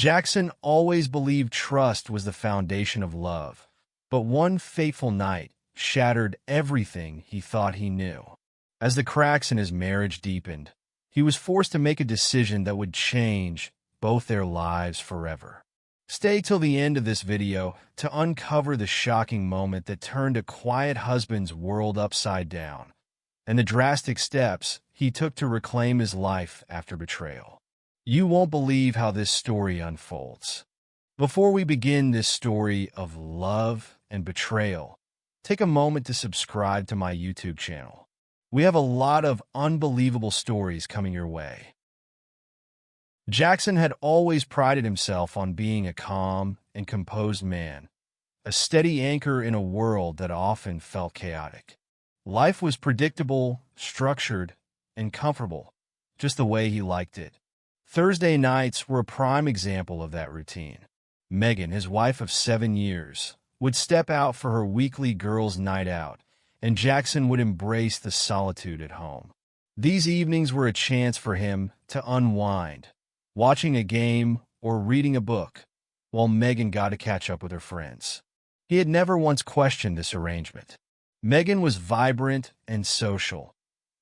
Jackson always believed trust was the foundation of love, but one fateful night shattered everything he thought he knew. As the cracks in his marriage deepened, he was forced to make a decision that would change both their lives forever. Stay till the end of this video to uncover the shocking moment that turned a quiet husband's world upside down, and the drastic steps he took to reclaim his life after betrayal. You won't believe how this story unfolds. Before we begin this story of love and betrayal, take a moment to subscribe to my YouTube channel. We have a lot of unbelievable stories coming your way. Jackson had always prided himself on being a calm and composed man, a steady anchor in a world that often felt chaotic. Life was predictable, structured, and comfortable, just the way he liked it. Thursday nights were a prime example of that routine. Megan, his wife of 7 years, would step out for her weekly girls' night out, and Jackson would embrace the solitude at home. These evenings were a chance for him to unwind, watching a game or reading a book, while Megan got to catch up with her friends. He had never once questioned this arrangement. Megan was vibrant and social,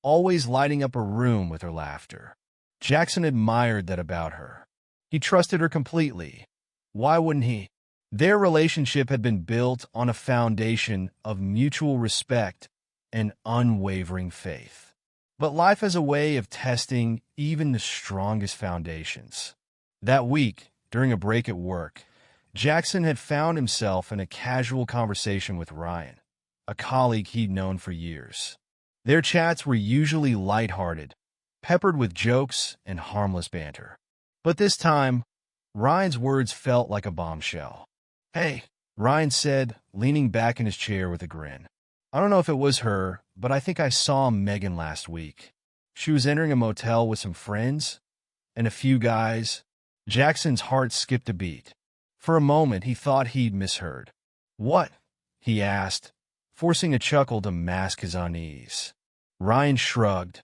always lighting up a room with her laughter. Jackson admired that about her. He trusted her completely. Why wouldn't he? Their relationship had been built on a foundation of mutual respect and unwavering faith. But life has a way of testing even the strongest foundations. That week, during a break at work, Jackson had found himself in a casual conversation with Ryan, a colleague he'd known for years. Their chats were usually lighthearted, peppered with jokes and harmless banter. But this time, Ryan's words felt like a bombshell. "Hey," Ryan said, leaning back in his chair with a grin. "I don't know if it was her, but I think I saw Megan last week. She was entering a motel with some friends and a few guys." Jackson's heart skipped a beat. For a moment, he thought he'd misheard. "What?" he asked, forcing a chuckle to mask his unease. Ryan shrugged,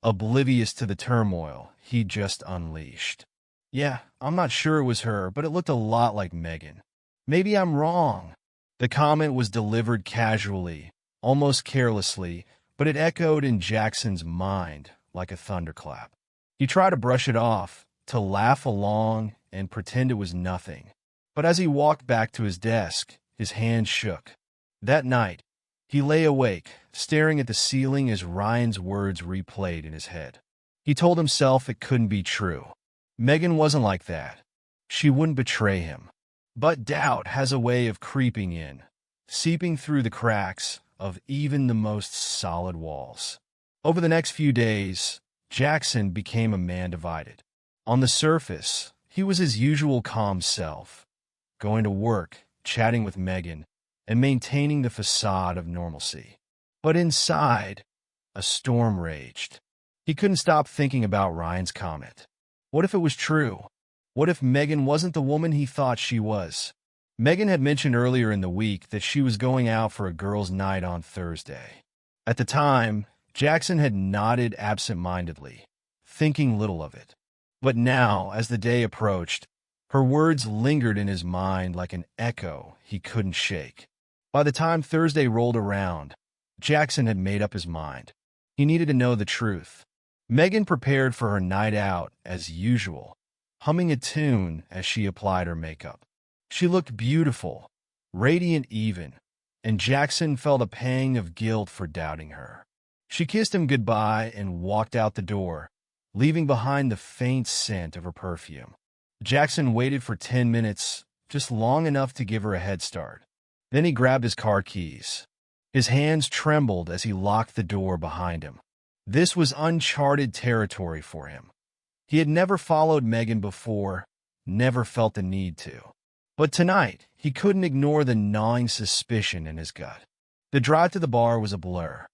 oblivious to the turmoil he'd just unleashed. "Yeah, I'm not sure it was her, but it looked a lot like Megan. Maybe I'm wrong." The comment was delivered casually, almost carelessly, but it echoed in Jackson's mind like a thunderclap. He tried to brush it off, to laugh along and pretend it was nothing. But as he walked back to his desk, his hands shook. That night, he lay awake, staring at the ceiling as Ryan's words replayed in his head. He told himself it couldn't be true. Megan wasn't like that. She wouldn't betray him. But doubt has a way of creeping in, seeping through the cracks of even the most solid walls. Over the next few days, Jackson became a man divided. On the surface, he was his usual calm self, going to work, chatting with Megan, and maintaining the facade of normalcy. But inside, a storm raged. He couldn't stop thinking about Ryan's comment. What if it was true? What if Megan wasn't the woman he thought she was? Megan had mentioned earlier in the week that she was going out for a girls' night on Thursday. At the time, Jackson had nodded absent-mindedly, thinking little of it. But now, as the day approached, her words lingered in his mind like an echo he couldn't shake. By the time Thursday rolled around, Jackson had made up his mind. He needed to know the truth. Megan prepared for her night out as usual, humming a tune as she applied her makeup. She looked beautiful, radiant even, and Jackson felt a pang of guilt for doubting her. She kissed him goodbye and walked out the door, leaving behind the faint scent of her perfume. Jackson waited for 10 minutes, just long enough to give her a head start. Then he grabbed his car keys. His hands trembled as he locked the door behind him. This was uncharted territory for him. He had never followed Megan before, never felt the need to. But tonight, he couldn't ignore the gnawing suspicion in his gut. The drive to the bar was a blur.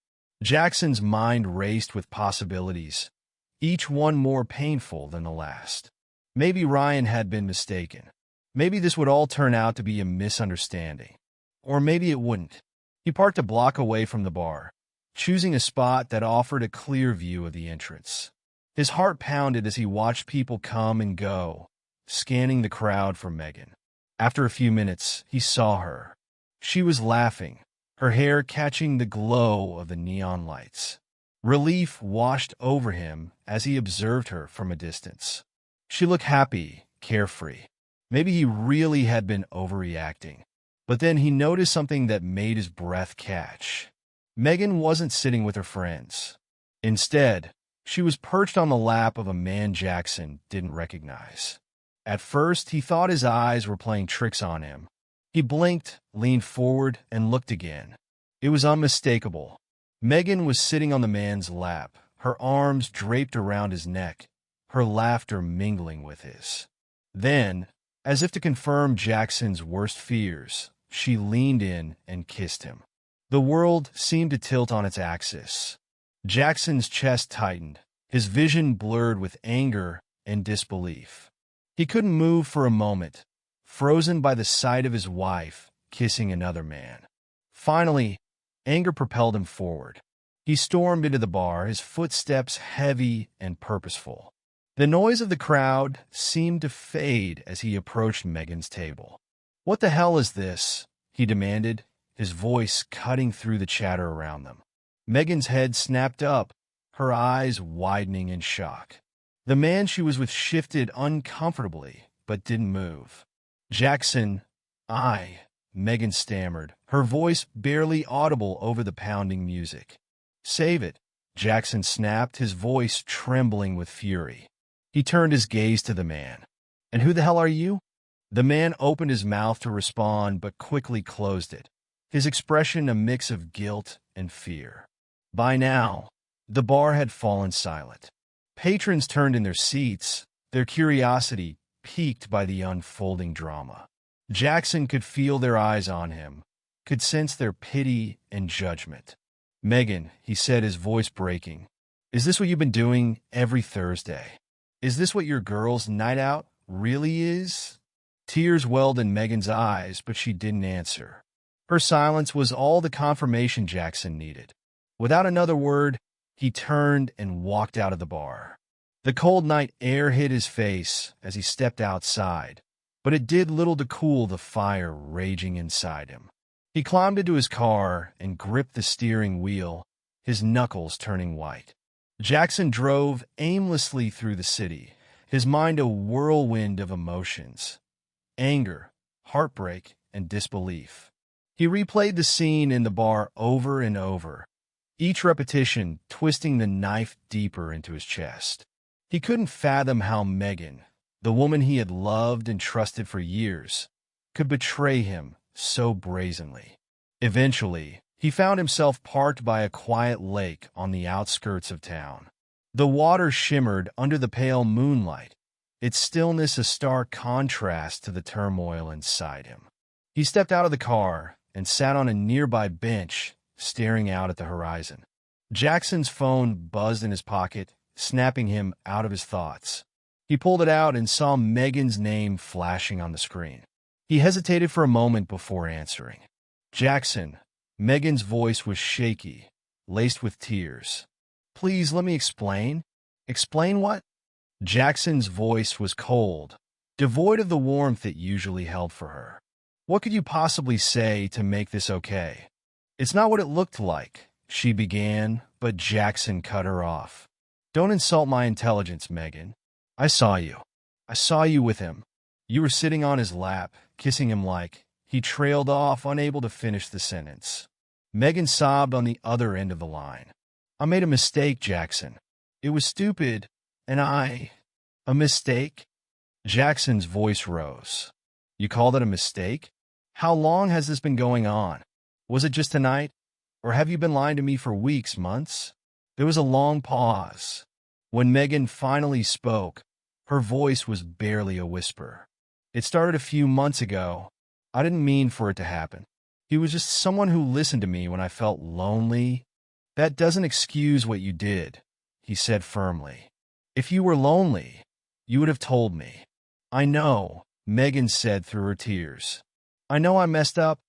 Jackson's mind raced with possibilities, each one more painful than the last. Maybe Ryan had been mistaken. Maybe this would all turn out to be a misunderstanding. Or maybe it wouldn't. He parked a block away from the bar, choosing a spot that offered a clear view of the entrance. His heart pounded as he watched people come and go, scanning the crowd for Megan. After a few minutes, he saw her. She was laughing, her hair catching the glow of the neon lights. Relief washed over him as he observed her from a distance. She looked happy, carefree. Maybe he really had been overreacting. But then he noticed something that made his breath catch. Megan wasn't sitting with her friends. Instead, she was perched on the lap of a man Jackson didn't recognize. At first, he thought his eyes were playing tricks on him. He blinked, leaned forward, and looked again. It was unmistakable. Megan was sitting on the man's lap, her arms draped around his neck, her laughter mingling with his. Then, as if to confirm Jackson's worst fears, she leaned in and kissed him. The world seemed to tilt on its axis. Jackson's chest tightened, his vision blurred with anger and disbelief. He couldn't move for a moment, frozen by the sight of his wife kissing another man. Finally, anger propelled him forward. He stormed into the bar, his footsteps heavy and purposeful. The noise of the crowd seemed to fade as he approached Megan's table. "What the hell is this?" he demanded, his voice cutting through the chatter around them. Megan's head snapped up, her eyes widening in shock. The man she was with shifted uncomfortably, but didn't move. "Jackson, Megan stammered, her voice barely audible over the pounding music. "Save it," Jackson snapped, his voice trembling with fury. He turned his gaze to the man. "And who the hell are you?" The man opened his mouth to respond, but quickly closed it, his expression a mix of guilt and fear. By now, the bar had fallen silent. Patrons turned in their seats, their curiosity piqued by the unfolding drama. Jackson could feel their eyes on him, could sense their pity and judgment. "Megan," he said, his voice breaking, "is this what you've been doing every Thursday? Is this what your girls' night out really is?" Tears welled in Megan's eyes, but she didn't answer. Her silence was all the confirmation Jackson needed. Without another word, he turned and walked out of the bar. The cold night air hit his face as he stepped outside, but it did little to cool the fire raging inside him. He climbed into his car and gripped the steering wheel, his knuckles turning white. Jackson drove aimlessly through the city, his mind a whirlwind of emotions: anger, heartbreak, and disbelief. He replayed the scene in the bar over and over, each repetition twisting the knife deeper into his chest. He couldn't fathom how Megan, the woman he had loved and trusted for years, could betray him so brazenly. Eventually, he found himself parked by a quiet lake on the outskirts of town. The water shimmered under the pale moonlight, its stillness a stark contrast to the turmoil inside him. He stepped out of the car and sat on a nearby bench, staring out at the horizon. Jackson's phone buzzed in his pocket, snapping him out of his thoughts. He pulled it out and saw Megan's name flashing on the screen. He hesitated for a moment before answering. "Jackson," Megan's voice was shaky, laced with tears. "Please let me explain." "Explain what?" Jackson's voice was cold, devoid of the warmth it usually held for her. "What could you possibly say to make this okay?" "It's not what it looked like," she began, but Jackson cut her off. "Don't insult my intelligence, Megan. I saw you. I saw you with him. You were sitting on his lap, kissing him like—" He trailed off, unable to finish the sentence. Megan sobbed on the other end of the line. "I made a mistake, Jackson. It was stupid, and a mistake?" Jackson's voice rose. "You called it a mistake? How long has this been going on? Was it just tonight? Or have you been lying to me for weeks, months?" There was a long pause. When Megan finally spoke, her voice was barely a whisper. "It started a few months ago. I didn't mean for it to happen. He was just someone who listened to me when I felt lonely." "That doesn't excuse what you did," he said firmly. "If you were lonely, you would have told me." "I know," Megan said through her tears. "I know I messed up,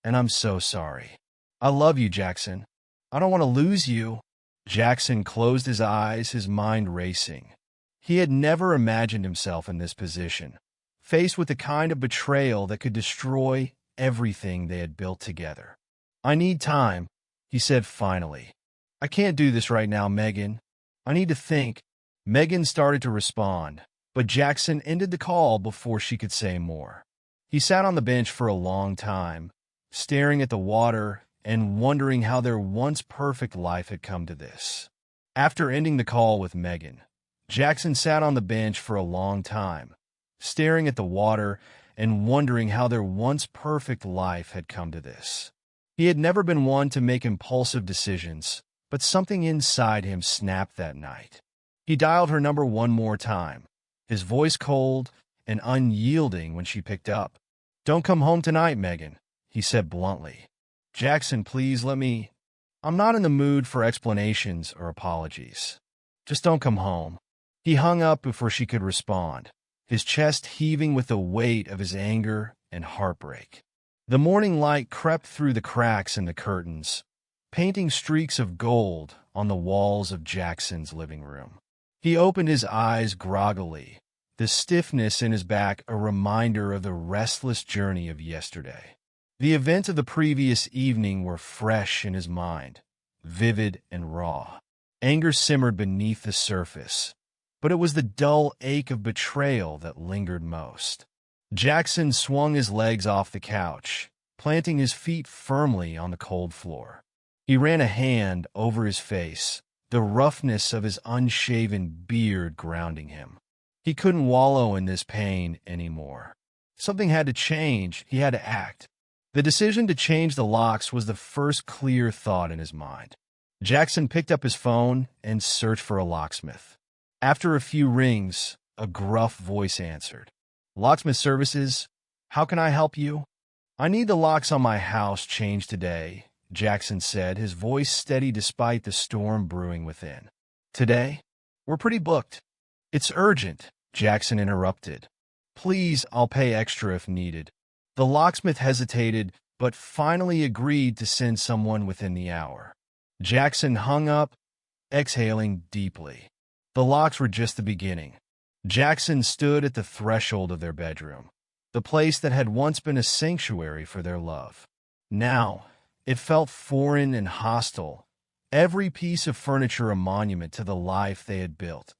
and I'm so sorry. I love you, Jackson. I don't want to lose you." Jackson closed his eyes, his mind racing. He had never imagined himself in this position, faced with the kind of betrayal that could destroy everything they had built together. "I need time," he said finally. "I can't do this right now, Megan. I need to think." Megan started to respond, but Jackson ended the call before she could say more. He sat on the bench for a long time, staring at the water and wondering how their once perfect life had come to this. After ending the call with Megan, Jackson sat on the bench for a long time, staring at the water and wondering how their once perfect life had come to this. He had never been one to make impulsive decisions, but something inside him snapped that night. He dialed her number one more time, his voice cold and unyielding when she picked up. "Don't come home tonight, Megan," he said bluntly. "Jackson, please let me. I'm not in the mood for explanations or apologies. Just don't come home." He hung up before she could respond, his chest heaving with the weight of his anger and heartbreak. The morning light crept through the cracks in the curtains, painting streaks of gold on the walls of Jackson's living room. He opened his eyes groggily, the stiffness in his back a reminder of the restless journey of yesterday. The events of the previous evening were fresh in his mind, vivid and raw. Anger simmered beneath the surface, but it was the dull ache of betrayal that lingered most. Jackson swung his legs off the couch, planting his feet firmly on the cold floor. He ran a hand over his face, the roughness of his unshaven beard grounding him. He couldn't wallow in this pain anymore. Something had to change. He had to act. The decision to change the locks was the first clear thought in his mind. Jackson picked up his phone and searched for a locksmith. After a few rings, a gruff voice answered. "Locksmith Services, how can I help you?" "I need the locks on my house changed today," Jackson said, his voice steady despite the storm brewing within. "Today? We're pretty booked." "It's urgent," Jackson interrupted. "Please, I'll pay extra if needed." The locksmith hesitated, but finally agreed to send someone within the hour. Jackson hung up, exhaling deeply. The locks were just the beginning. Jackson stood at the threshold of their bedroom, the place that had once been a sanctuary for their love. Now, it felt foreign and hostile, every piece of furniture a monument to the life they had built,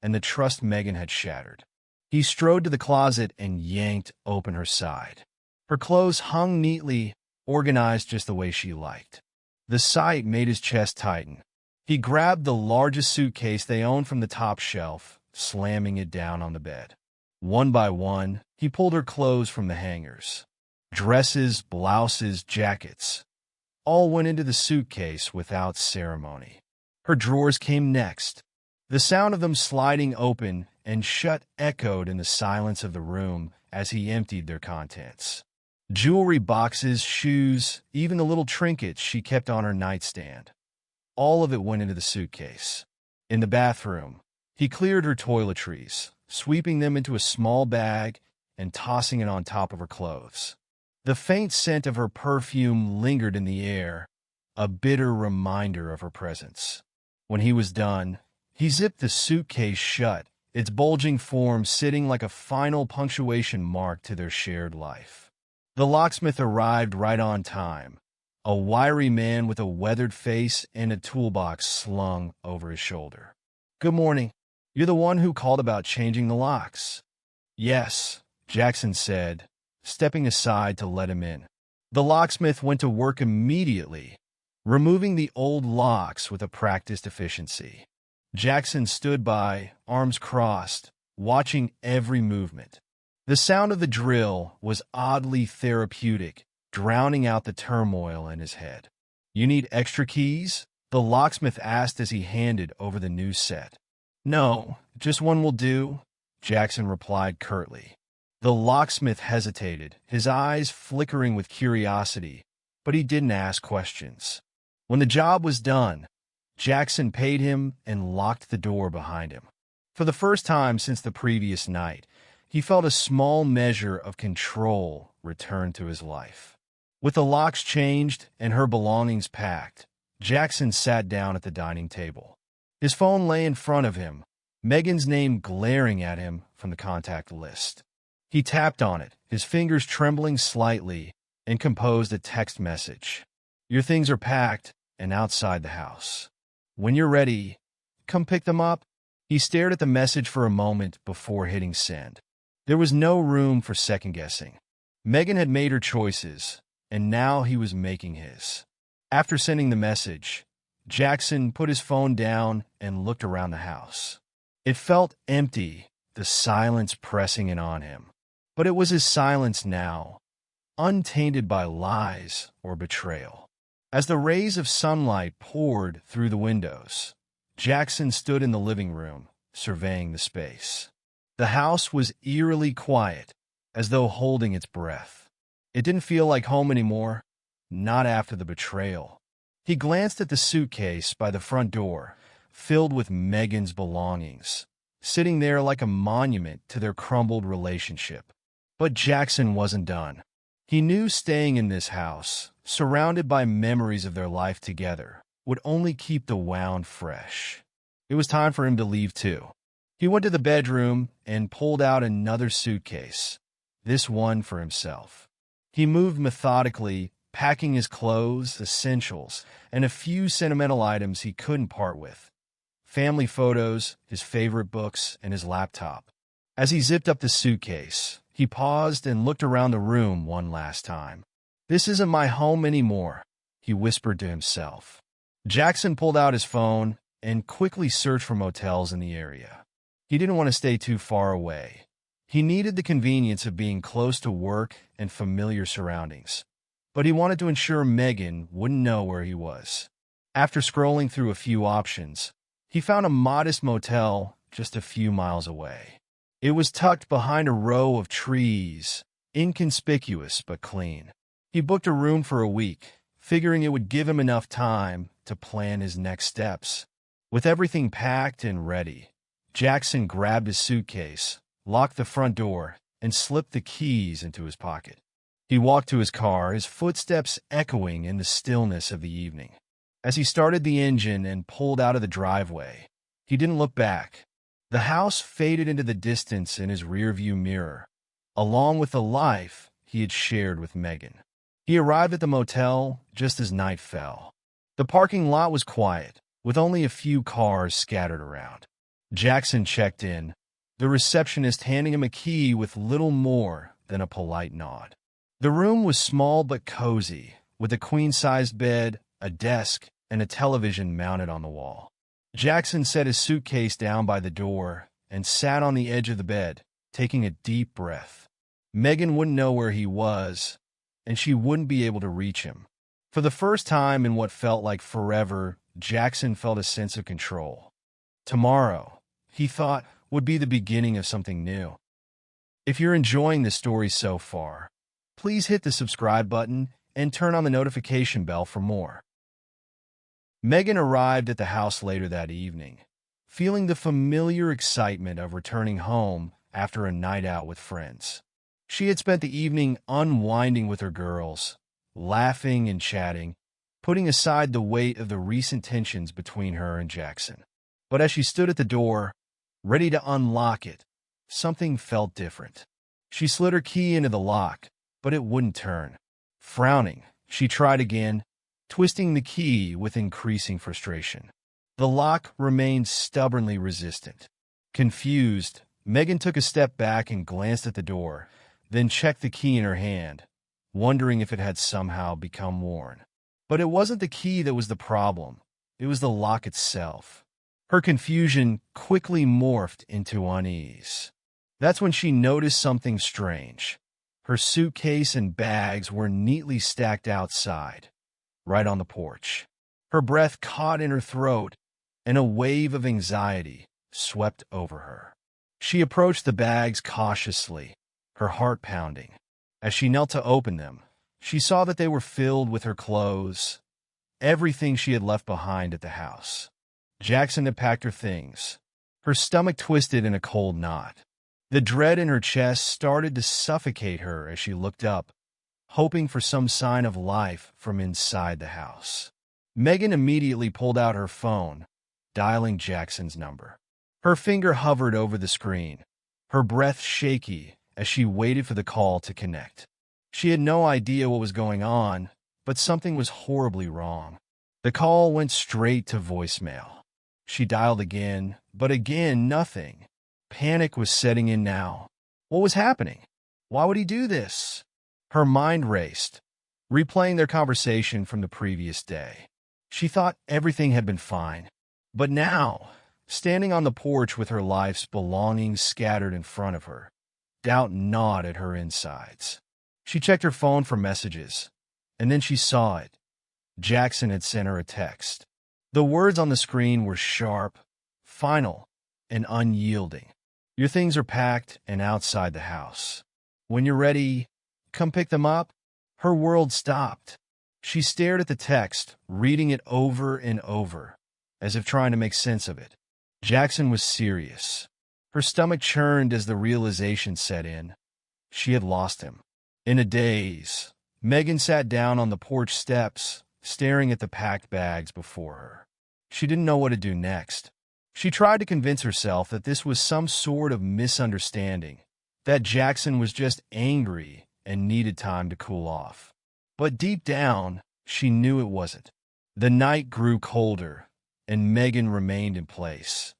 and the trust Megan had shattered. He strode to the closet and yanked open her side. Her clothes hung neatly, organized just the way she liked. The sight made his chest tighten. He grabbed the largest suitcase they owned from the top shelf, slamming it down on the bed. One by one, he pulled her clothes from the hangers. Dresses, blouses, jackets. All went into the suitcase without ceremony. Her drawers came next. The sound of them sliding open and shut echoed in the silence of the room as he emptied their contents. Jewelry boxes, shoes, even the little trinkets she kept on her nightstand. All of it went into the suitcase. In the bathroom, he cleared her toiletries, sweeping them into a small bag and tossing it on top of her clothes. The faint scent of her perfume lingered in the air, a bitter reminder of her presence. When he was done, he zipped the suitcase shut, its bulging form sitting like a final punctuation mark to their shared life. The locksmith arrived right on time, a wiry man with a weathered face and a toolbox slung over his shoulder. "Good morning. You're the one who called about changing the locks." "Yes," Jackson said, stepping aside to let him in. The locksmith went to work immediately, removing the old locks with a practiced efficiency. Jackson stood by, arms crossed, watching every movement. The sound of the drill was oddly therapeutic, drowning out the turmoil in his head. "You need extra keys?" the locksmith asked as he handed over the new set. "No, just one will do," Jackson replied curtly. The locksmith hesitated, his eyes flickering with curiosity, but he didn't ask questions. When the job was done, Jackson paid him and locked the door behind him. For the first time since the previous night, he felt a small measure of control return to his life. With the locks changed and her belongings packed, Jackson sat down at the dining table. His phone lay in front of him, Megan's name glaring at him from the contact list. He tapped on it, his fingers trembling slightly, and composed a text message. "Your things are packed and outside the house. When you're ready, come pick them up." He stared at the message for a moment before hitting send. There was no room for second-guessing. Megan had made her choices, and now he was making his. After sending the message, Jackson put his phone down and looked around the house. It felt empty, the silence pressing in on him. But it was his silence now, untainted by lies or betrayal. As the rays of sunlight poured through the windows, Jackson stood in the living room, surveying the space. The house was eerily quiet, as though holding its breath. It didn't feel like home anymore, not after the betrayal. He glanced at the suitcase by the front door, filled with Megan's belongings, sitting there like a monument to their crumbled relationship. But Jackson wasn't done. He knew staying in this house, surrounded by memories of their life together, would only keep the wound fresh. It was time for him to leave too. He went to the bedroom and pulled out another suitcase, this one for himself. He moved methodically, packing his clothes, essentials, and a few sentimental items he couldn't part with. Family photos, his favorite books, and his laptop. As he zipped up the suitcase, he paused and looked around the room one last time. "This isn't my home anymore," he whispered to himself. Jackson pulled out his phone and quickly searched for motels in the area. He didn't want to stay too far away. He needed the convenience of being close to work and familiar surroundings, but he wanted to ensure Megan wouldn't know where he was. After scrolling through a few options, he found a modest motel just a few miles away. It was tucked behind a row of trees, inconspicuous but clean. He booked a room for a week, figuring it would give him enough time to plan his next steps. With everything packed and ready, Jackson grabbed his suitcase, locked the front door, and slipped the keys into his pocket. He walked to his car, his footsteps echoing in the stillness of the evening. As he started the engine and pulled out of the driveway, he didn't look back. The house faded into the distance in his rearview mirror, along with the life he had shared with Megan. He arrived at the motel just as night fell. The parking lot was quiet, with only a few cars scattered around. Jackson checked in, the receptionist handing him a key with little more than a polite nod. The room was small but cozy, with a queen-sized bed, a desk, and a television mounted on the wall. Jackson set his suitcase down by the door and sat on the edge of the bed, taking a deep breath. Megan wouldn't know where he was, and she wouldn't be able to reach him. For the first time in what felt like forever, Jackson felt a sense of control. Tomorrow, he thought, would be the beginning of something new. If you're enjoying this story so far, please hit the subscribe button and turn on the notification bell for more. Megan arrived at the house later that evening, feeling the familiar excitement of returning home after a night out with friends. She had spent the evening unwinding with her girls, laughing and chatting, putting aside the weight of the recent tensions between her and Jackson. But as she stood at the door, ready to unlock it, something felt different. She slid her key into the lock, but it wouldn't turn. Frowning, she tried again, twisting the key with increasing frustration. The lock remained stubbornly resistant. Confused, Megan took a step back and glanced at the door, then checked the key in her hand, wondering if it had somehow become worn. But it wasn't the key that was the problem. It was the lock itself. Her confusion quickly morphed into unease. That's when she noticed something strange. Her suitcase and bags were neatly stacked outside, right on the porch. Her breath caught in her throat, and a wave of anxiety swept over her. She approached the bags cautiously, her heart pounding. As she knelt to open them, she saw that they were filled with her clothes, everything she had left behind at the house. Jackson had packed her things. Her stomach twisted in a cold knot. The dread in her chest started to suffocate her as she looked up, hoping for some sign of life from inside the house. Megan immediately pulled out her phone, dialing Jackson's number. Her finger hovered over the screen, her breath shaky as she waited for the call to connect. She had no idea what was going on, but something was horribly wrong. The call went straight to voicemail. She dialed again, but again, nothing. Panic was setting in now. What was happening? Why would he do this? Her mind raced, replaying their conversation from the previous day. She thought everything had been fine. But now, standing on the porch with her life's belongings scattered in front of her, doubt gnawed at her insides. She checked her phone for messages, and then she saw it. Jackson had sent her a text. The words on the screen were sharp, final, and unyielding. Your things are packed and outside the house. When you're ready, come pick them up. Her world stopped. She stared at the text, reading it over and over, as if trying to make sense of it. Jackson was serious. Her stomach churned as the realization set in. She had lost him. In a daze, Megan sat down on the porch steps, staring at the packed bags before her. She didn't know what to do next. She tried to convince herself that this was some sort of misunderstanding, that Jackson was just angry and needed time to cool off. But deep down, she knew it wasn't. The night grew colder, and Megan remained in place,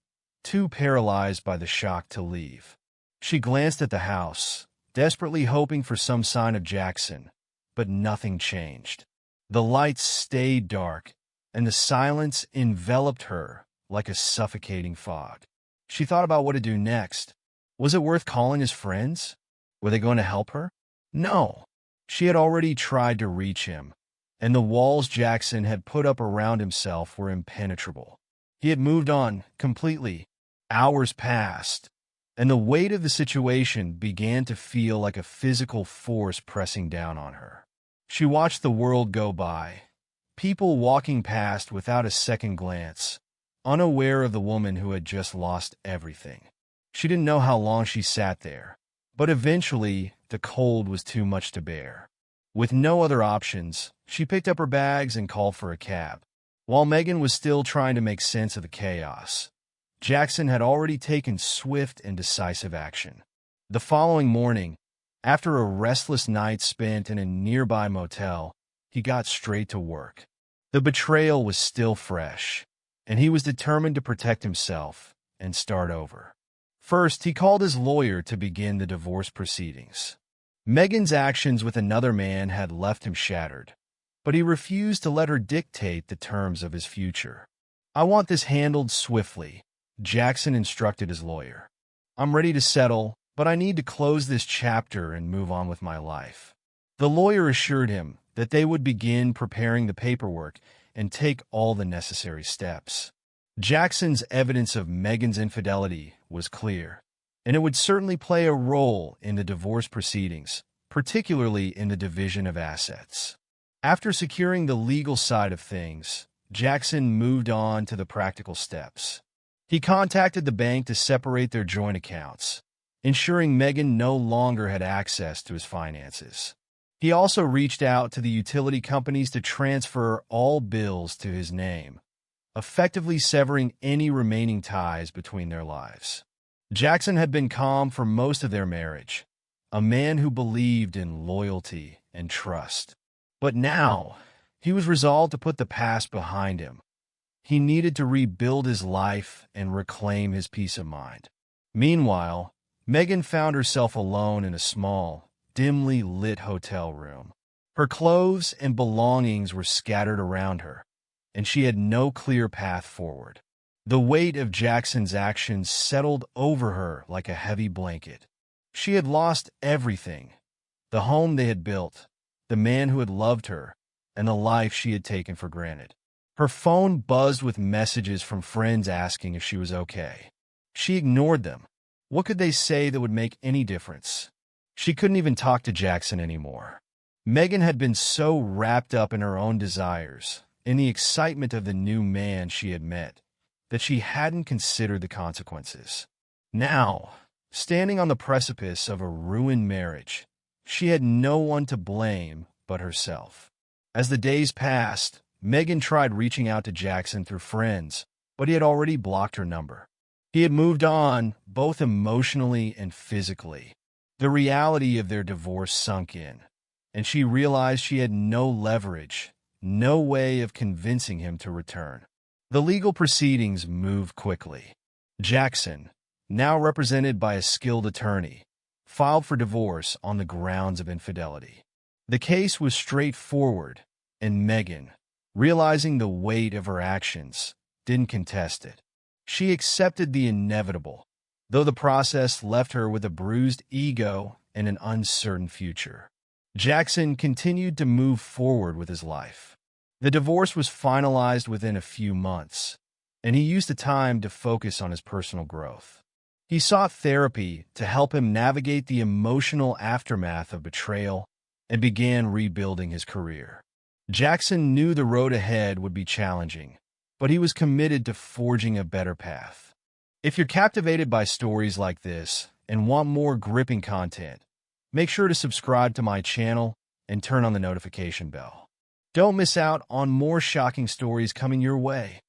too paralyzed by the shock to leave. She glanced at the house, desperately hoping for some sign of Jackson, but nothing changed. The lights stayed dark, and the silence enveloped her like a suffocating fog. She thought about what to do next. Was it worth calling his friends? Were they going to help her? No. She had already tried to reach him, and the walls Jackson had put up around himself were impenetrable. He had moved on completely. Hours passed, and the weight of the situation began to feel like a physical force pressing down on her. She watched the world go by, people walking past without a second glance, unaware of the woman who had just lost everything. She didn't know how long she sat there, but eventually the cold was too much to bear. With no other options, she picked up her bags and called for a cab. While Megan was still trying to make sense of the chaos, Jackson had already taken swift and decisive action. The following morning, after a restless night spent in a nearby motel, he got straight to work. The betrayal was still fresh, and he was determined to protect himself and start over. First, he called his lawyer to begin the divorce proceedings. Megan's actions with another man had left him shattered, but he refused to let her dictate the terms of his future. "I want this handled swiftly," Jackson instructed his lawyer. "I'm ready to settle, but I need to close this chapter and move on with my life." The lawyer assured him that they would begin preparing the paperwork and take all the necessary steps. Jackson's evidence of Megan's infidelity was clear, and it would certainly play a role in the divorce proceedings, particularly in the division of assets. After securing the legal side of things, Jackson moved on to the practical steps. He contacted the bank to separate their joint accounts, ensuring Megan no longer had access to his finances. He also reached out to the utility companies to transfer all bills to his name, effectively severing any remaining ties between their lives. Jackson had been calm for most of their marriage, a man who believed in loyalty and trust. But now, he was resolved to put the past behind him. He needed to rebuild his life and reclaim his peace of mind. Meanwhile, Megan found herself alone in a small, dimly lit hotel room. Her clothes and belongings were scattered around her, and she had no clear path forward. The weight of Jackson's actions settled over her like a heavy blanket. She had lost everything: the home they had built, the man who had loved her, and the life she had taken for granted. Her phone buzzed with messages from friends asking if she was okay. She ignored them. What could they say that would make any difference? She couldn't even talk to Jackson anymore. Megan had been so wrapped up in her own desires, in the excitement of the new man she had met, that she hadn't considered the consequences. Now, standing on the precipice of a ruined marriage, she had no one to blame but herself. As the days passed, Megan tried reaching out to Jackson through friends, but he had already blocked her number. He had moved on, both emotionally and physically. The reality of their divorce sunk in, and she realized she had no leverage, no way of convincing him to return. The legal proceedings moved quickly. Jackson, now represented by a skilled attorney, filed for divorce on the grounds of infidelity. The case was straightforward, and Megan, realizing the weight of her actions, didn't contest it. She accepted the inevitable, though the process left her with a bruised ego and an uncertain future. Jackson continued to move forward with his life. The divorce was finalized within a few months, and he used the time to focus on his personal growth. He sought therapy to help him navigate the emotional aftermath of betrayal and began rebuilding his career. Jackson knew the road ahead would be challenging, but he was committed to forging a better path. If you're captivated by stories like this and want more gripping content, make sure to subscribe to my channel and turn on the notification bell. Don't miss out on more shocking stories coming your way.